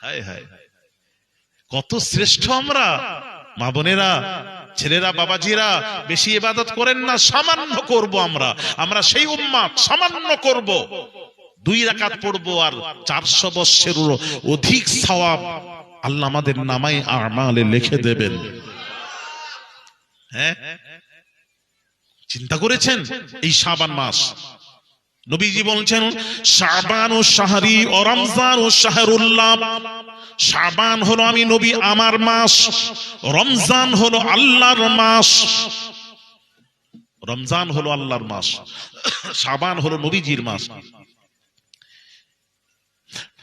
হায় হায়, কত শ্রেষ্ঠ আমরা। মা বোনেরা, ছেলেরা, বাবাজিরা, বেশি ইবাদত করেন না, সামান্য করব। আমরা সেই উম্মত, সামান্য করব, 2 রাকাত পড়বো, আর 400 বৎসরেরও অধিক সওয়াব আল্লাহ আমাদের নামায়ে আমালে লিখে দেবেন। হ্যাঁ, চিন্তা করেছেন? এই শাবান মাস, নবীজি বলছেন শাবান ও শাহরি ও রমজান ও শাহরুল্লাহ। শাবান হলো আমি নবী আমার মাস, রমজান হলো আল্লাহর মাস। রমজান হলো আল্লাহর মাস, শাবান হলো নবীজির মাস।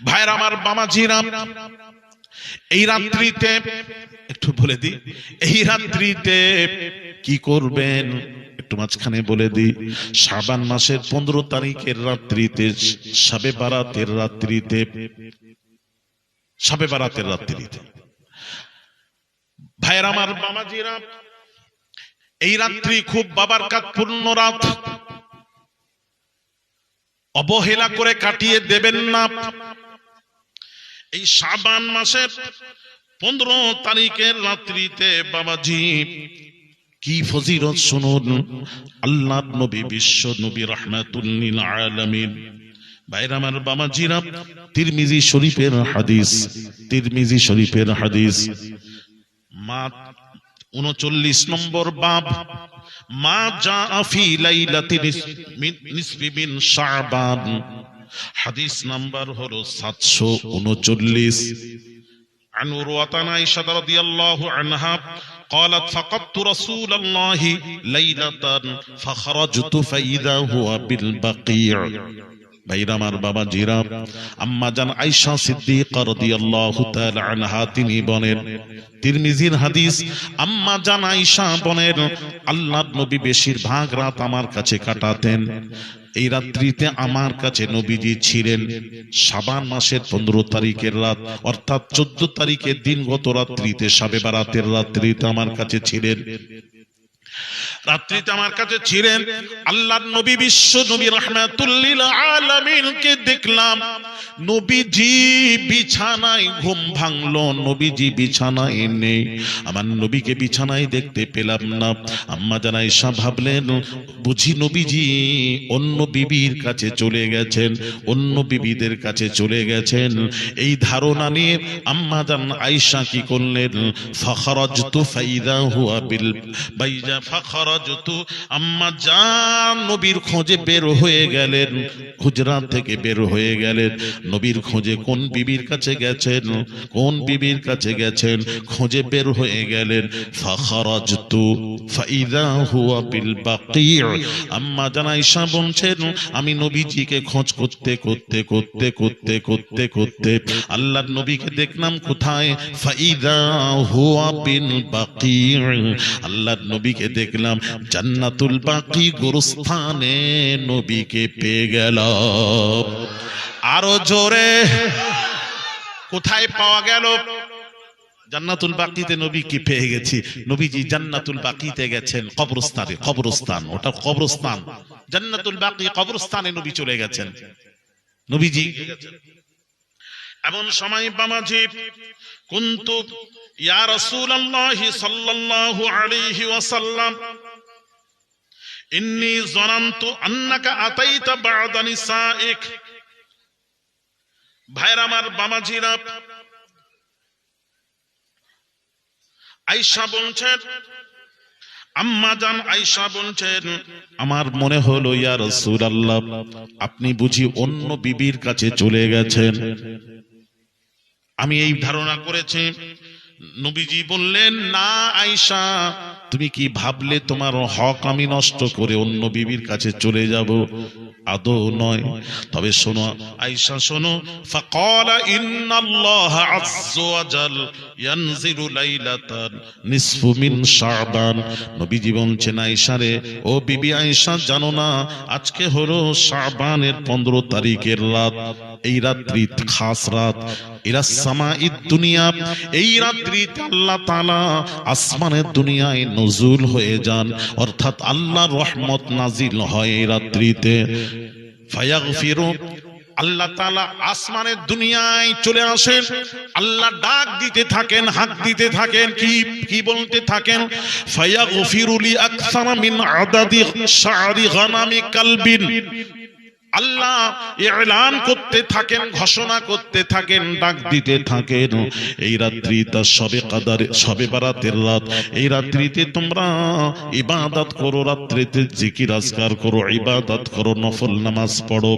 ভাইরা আমার, বাবাজিরা, এই রাত্রিতে একটু বলে দিই, এই রাত্রিতে কি করবেন একটু মাঝখানে বলে দিই। শাবান মাসের 15 তারিখের রাত্রিতে, শবে বারাতের রাত্রিতে, শবে বারাতের রাত্রিতে, ভাইরা আমার, বাবাজিরা, এই রাত্রি খুব বাবরকতপূর্ণ রাত, অবহেলা করে কাটিয়ে দেবেন না। এই শাবান মাসের 15 তারিখের রাত্রিতে বাবাজি কি ফজিলত শুনুন। আল্লাহর নবী, বিশ্ব নবী, রাহমাতুল লিল আলামিন। ভাইরা আমার, বাবাজিরা, তিরমিজি শরীফের হাদিস, তিরমিজি শরীফের হাদিস, 39 নম্বর বাব, মা জাআ ফি লাইলাতিন নিসফি মিন শাবান, হাদিস নাম্বার হলো 739। عن عروة عن عائشة رضي الله عنها قالت فقدت رسول الله ليلة فخرجت فإذا هو بالبقيع। ভাইরা আমার, বাবাজিরা, আম্মা জান আয়েশা সিদ্দিকা রাদিয়াল্লাহু তাআলা আনহা তিনি বলেন, তিরমিজির হাদিস, আম্মা জান আয়েশা বলেন আল্লাহর নবী বেশিরভাগ রাত আমার কাছে কাটাতেন। এই রাত্রিতে আমার কাছে নবীজি ছিলেন। শাবান মাসের 15 তারিখের রাত, অর্থাৎ 14 তারিখের দিনগত রাত্রিতে, শবে বারাতের রাত্রিতে আমার কাছে ছিলেন। রাত্রিতে আমার কাছে ছিলেন। আল্লাহর নবী, বিশ্ব নবী, রাহমাতুল লিল আলামিনকে দেখলাম নবীজি বিছানায়, ঘুম ভাঙলো, নবীজি বিছানায় নেই। আমার নবীকে বিছানায় দেখতে পেলাম না। আম্মা জান আয়েশা ভাবলেন বুঝি নবীজি অন্য বিবির কাছে চলে গেছেন, অন্য বিবিদের কাছে চলে গেছেন। এই ধারণা নিয়ে আম্মা জান আয়েশা কি করলেন, ফাখরাজতু ফাইদা হুয়া বিল বাইজা, ফাখরাজতু, আম্মা জান নবীর খোঁজে বের হয়ে গেলেন, হুজরা থেকে বের হয়ে গেলেন। নবীর খোঁজে কোন বিবির কাছে গেছেন, কোন বিবির কাছে গেছেন, খোঁজে বের হয়ে গেলেন। ফাখরাজতু ফাইদা হুয়া বিল বাকিয়। আম্মা জান আয়েশা বলছেন আমি নবীজিকে খোঁজ করতে করতে করতে করতে করতে করতে আল্লাহর নবীকে দেখলাম কোথায়, ফাইদা হুয়া বিল বাকিয়। আল্লাহর নবীকে দেখলাম জান্নাতুল বাকি গোরস্থানে নবীকে পেয়ে গেলাম। আরো জোরে, কোথায় পাওয়া গেল? জান্নাতুল বাকিতে নবীকে পেয়ে গেছি। নবীজি জান্নাতুল বাকিতে গেছেন, কবরস্থানে, কবরস্থান, ওটা কবরস্থান, জান্নাতুল বাকি কবরস্থানে নবী চলে গেছেন, নবীজি গেছেন। এমন সময় বাবাজি, কুনতু ইয়া রাসূলুল্লাহ সাল্লাল্লাহু আলাইহি ওয়াসাল্লাম ইন্নী যানানতু আন্নাকা আতাইতা বা'দা নিসাইক। ভাইরা আমার, বাবাজিরা, আয়েশা বলছেন, আম্মা জান আয়েশা বলছেন আমার মনে হলো ইয়া রাসূলুল্লাহ আপনি বুঝি অন্য বিবির কাছে চলে গেছেন। আমি এই ধারণা করেছি। নবীজি বললেন না আয়েশা, তুমি কি ভাবলে তোমার হক আমি নষ্ট করে অন্য বিবির কাছে চলে যাব? আদৌ নয়। তবে শোনো আয়েশা, শোনো, ফাকালা ইন্নাল্লাহ আযজা ওয়া জাল ইয়ানজিলু লাইলাতান নিসফু মিন শাবান। নবীজি বলছেন আয়েশা রে, ও বিবি আয়েশা, জানো না আজকে হলো শাবানের 15 তারিখের রাত। এই রাত্রি খাস রাত। ইলাস সামাঈদ দুনিয়া, এই রাত্রিতে আল্লাহ তাআলা আসমানের দুনিয়ায় নজুল হয়ে যান, অর্থাৎ আল্লাহর রহমত নাজিল হয় এই রাত্রিতে। ফায়াগফিরু আল্লাহ তাআলা আসমানের দুনিয়ায় চলে আসেন, আল্লাহ ডাক দিতে থাকেন, হাত দিতে থাকেন, কি বলতে থাকেন, ফায়াগফিরুলি আকসারা মিন আদাদি শা'রি গানামি কালবিন। আল্লাহ এলান করতে থাকেন, ঘোষণা করতে থাকেন, ডাক দিতে থাকেন, এই রাত্রিটা শবে কদর, শবে বরাতের রাত, এই রাত্রিতে তোমরা ইবাদত করো, রাত্রিতে জিকির আজকার করো, ইবাদত করো, নফল নামাজ পড়ো।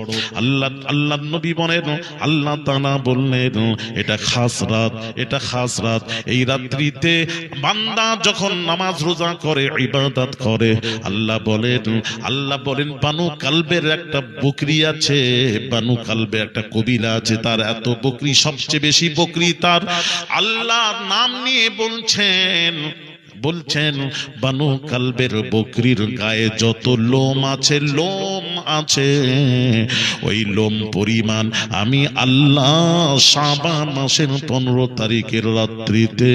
আল্লাহর নবী বলেন, আল্লাহ তাআলা বললেন এটা খাস রাত, এটা খাস রাত। এই রাত্রিতে বান্দা যখন নামাজ রোজা করে, ইবাদত করে, আল্লাহ বলেন বানু কালবের একটা বকরি আছে, বানু কালবে একটা কবিলা আছে, তার এত বকরি, সবচেয়ে বেশি বকরি তার। আল্লাহর নাম নিয়ে বলছেন বানু কালবের বকরির গায়ে যত লোম আছে ওই লোম পরিমাণ আমি আল্লাহ শাবান মাসের 15 তারিখের রাত্রিতে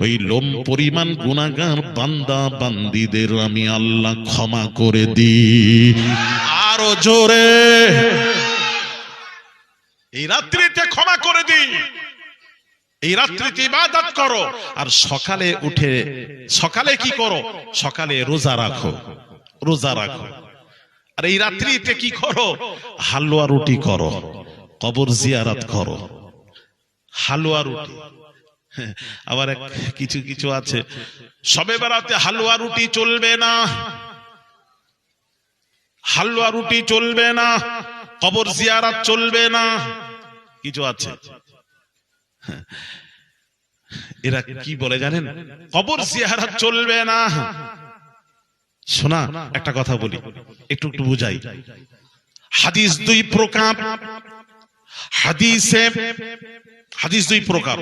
ওই লোম পরিমাণ গুনাহগার বান্দা বান্দীদের আমি আল্লাহ ক্ষমা করে দিই। আরো জোরে, এই রাত্রিতে ক্ষমা করে দিই। এই রাত্রিতে ইবাদত করো, আর সকালে উঠে, সকালে কি করো, সকালে রোজা রাখো, রোজা রাখো। আর এই রাত্রিতে কি করো, হালুয়া রুটি করো, কবর জিয়ারত করো, হালুয়া রুটি। আবার কিছু আছে শবে বরাতে হালুয়া রুটি চলবে না, হালুয়া রুটি চলবে না, কবর জিয়ারত চলবে না, কিছু আছে। এরা কি বলে জানেন, কবর জিয়ারত চলবে না। শোনা, একটা কথা বলি, একটু বুঝাই। হাদিস দুই প্রকার, হাদিস দুই প্রকার।